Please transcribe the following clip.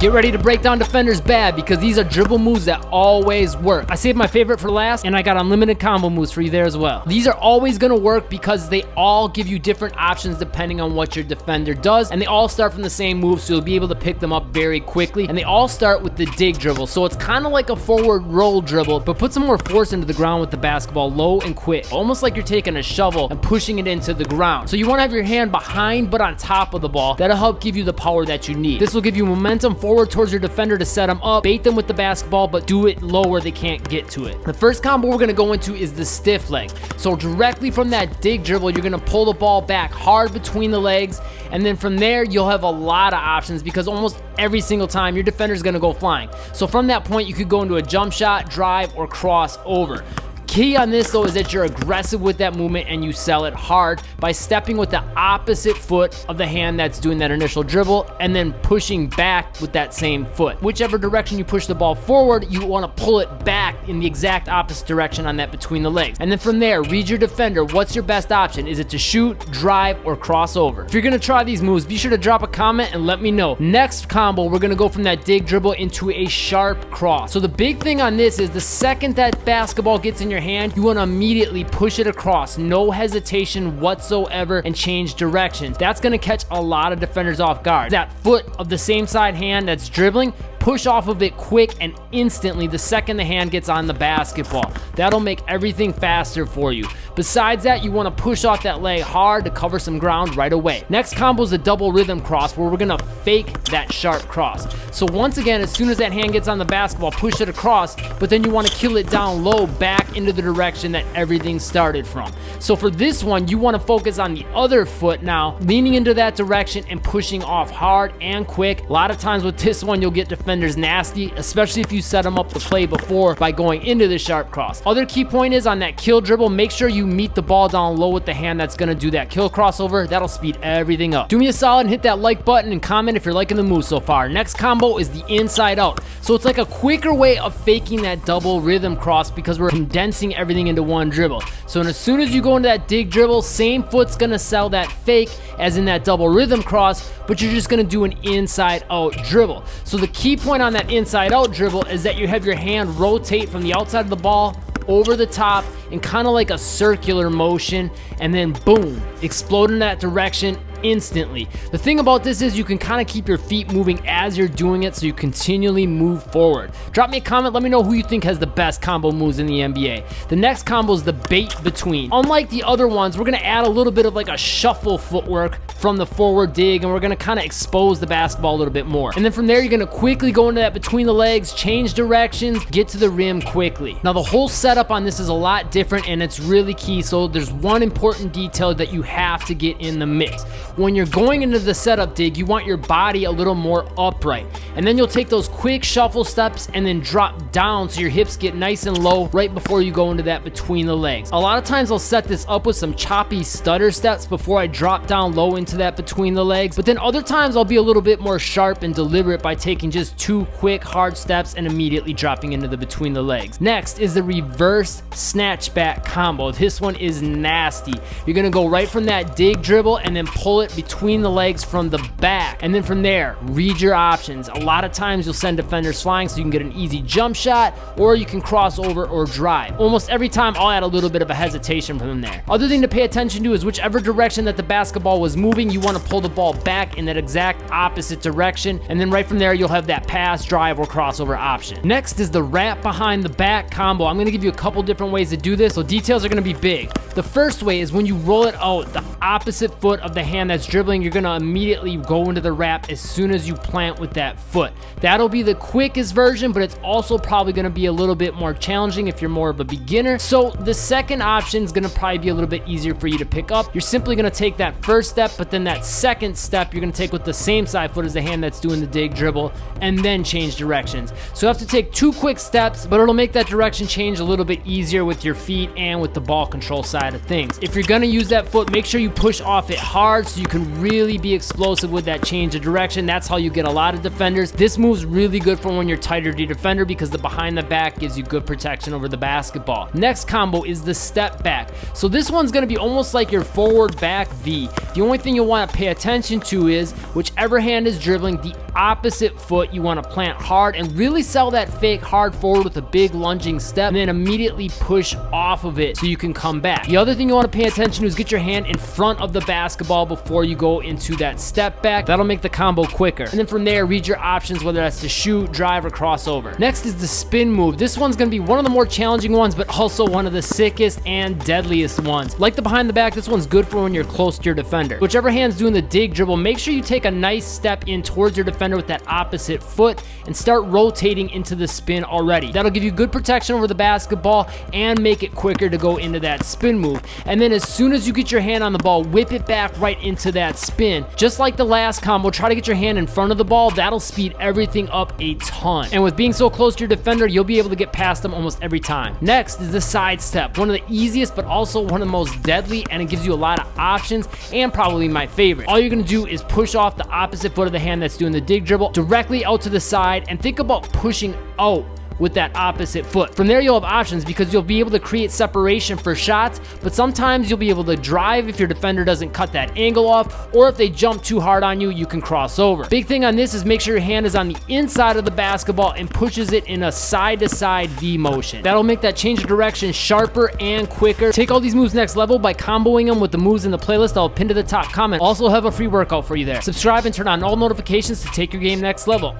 Get ready to break down defenders bad because these are dribble moves that always work. I saved my favorite for last, and I got unlimited combo moves for you there as well. These are always gonna work because they all give you different options depending on what your defender does, and they all start from the same move, so you'll be able to pick them up very quickly. And they all start with the dig dribble, so it's kind of like a forward roll dribble, but put some more force into the ground with the basketball low and quick, almost like you're taking a shovel and pushing it into the ground. So you want to have your hand behind but on top of the ball. That'll help give you the power that you need. This will give you momentum forward towards your defender to set them up, bait them with the basketball, but do it low where they can't get to it. The first combo we're going to go into is the stiff leg. So directly from that dig dribble, you're going to pull the ball back hard between the legs, and then from there you'll have a lot of options because almost every single time your defender is going to go flying. So from that point you could go into a jump shot, drive, or cross over. Key on this though is that you're aggressive with that movement and you sell it hard by stepping with the opposite foot of the hand that's doing that initial dribble and then pushing back with that same foot. Whichever direction you push the ball forward, you want to pull it back in the exact opposite direction on that between the legs. And then from there, read your defender. What's your best option? Is it to shoot, drive, or cross over? If you're going to try these moves, be sure to drop a comment and let me know. Next combo, we're going to go from that dig dribble into a sharp cross. So the big thing on this is the second that basketball gets in your hand, you want to immediately push it across, no hesitation whatsoever, and change directions. That's going to catch a lot of defenders off guard. That foot of the same side hand that's dribbling, push off of it quick and instantly the second the hand gets on the basketball. That'll make everything faster for you. Besides that, you want to push off that leg hard to cover some ground right away. Next combo is a double rhythm cross where we're going to fake that sharp cross. So once again, as soon as that hand gets on the basketball, push it across, but then you want to kill it down low back into the direction that everything started from. So for this one, you want to focus on the other foot now, leaning into that direction and pushing off hard and quick. A lot of times with this one, you'll get defenders nasty, especially if you set them up to play before by going into the sharp cross. Other key point is on that kill dribble, make sure you meet the ball down low with the hand that's going to do that kill crossover. That'll speed everything up. Do me a solid and hit that like button and comment if you're liking the move so far. Next combo is the inside out. So it's like a quicker way of faking that double rhythm cross because we're condensing everything into one dribble. So as soon as you go into that dig dribble, same foot's going to sell that fake as in that double rhythm cross, but you're just going to do an inside out dribble. So the key point on that inside out dribble is that you have your hand rotate from the outside of the ball over the top in kind of like a circular motion, and then boom, explode in that direction instantly. The thing about this is you can kind of keep your feet moving as you're doing it, so you continually move forward. Drop me a comment, let me know who you think has the best combo moves in the NBA. The next combo is the bait between. Unlike the other ones, we're going to add a little bit of like a shuffle footwork from the forward dig, and we're going to kind of expose the basketball a little bit more. And then from there, you're going to quickly go into that between the legs, change directions, get to the rim quickly. Now the whole setup on this is a lot different and it's really key, so there's one important detail that you have to get in the mix. When you're going into the setup dig, you want your body a little more upright, and then you'll take those quick shuffle steps and then drop down so your hips get nice and low right before you go into that between the legs. A lot of times I'll set this up with some choppy stutter steps before I drop down low into that between the legs, but then other times I'll be a little bit more sharp and deliberate by taking just two quick hard steps and immediately dropping into the between the legs. Next is the reverse snatch back combo. This one is nasty. You're gonna go right from that dig dribble and then pull it between the legs from the back, and then from there, read your options. A lot of times you'll send defenders flying so you can get an easy jump shot, or you can cross over or drive. Almost every time I'll add a little bit of a hesitation from there. Other thing to pay attention to is whichever direction that the basketball was moving, you want to pull the ball back in that exact opposite direction, and then right from there you'll have that pass, drive, or crossover option. Next is the wrap behind the back combo. I'm going to give you a couple different ways to do this, so details are going to be big. The first way is when you roll it out, the opposite foot of the hand that's dribbling, you're going to immediately go into the wrap as soon as you plant with that foot. That'll be the quickest version, but it's also probably going to be a little bit more challenging if you're more of a beginner. So the second option is going to probably be a little bit easier for you to pick up. You're simply going to take that first step, but then that second step you're going to take with the same side foot as the hand that's doing the dig dribble, and then change directions. So you have to take two quick steps, but it'll make that direction change a little bit easier with your feet and with the ball control side of things. If you're going to use that foot, make sure you push off it hard so you can really be explosive with that change of direction. That's how you get a lot of defenders. This move's really good for when you're tighter to your defender because the behind the back gives you good protection over the basketball. Next combo is the step back. So this one's going to be almost like your forward back V. The only thing you'll want to pay attention to is whichever hand is dribbling, the opposite foot you want to plant hard and really sell that fake hard forward with a big lunging step and then immediately push off of it so you can come back. The other thing you want to pay attention to is get your hand in front of the basketball before you go into that step back. That'll make the combo quicker. And then from there, read your options, whether that's to shoot, drive, or crossover. Next is the spin move. This one's going to be one of the more challenging ones, but also one of the sickest and deadliest ones. Like the behind the back, this one's good for when you're close to your defender. Whichever hand's doing the dig dribble, make sure you take a nice step in towards your defender with that opposite foot and start rotating into the spin already. That'll give you good protection over the basketball and make it quicker to go into that spin move. And then as soon as you get your hand on the ball, whip it back right into that spin. Just like the last combo, try to get your hand in front of the ball. That'll speed everything up a ton. And with being so close to your defender, you'll be able to get past them almost every time. Next is the side step, one of the easiest but also one of the most deadly, and it gives you a lot of options and probably my favorite. All you're gonna do is push off the opposite foot of the hand that's doing the dig dribble directly out to the side and think about pushing out with that opposite foot. From there, you'll have options because you'll be able to create separation for shots, but sometimes you'll be able to drive if your defender doesn't cut that angle off, or if they jump too hard on you, you can cross over. Big thing on this is make sure your hand is on the inside of the basketball and pushes it in a side-to-side V motion. That'll make that change of direction sharper and quicker. Take all these moves next level by comboing them with the moves in the playlist I'll pin to the top comment. Also have a free workout for you there. Subscribe and turn on all notifications to take your game next level.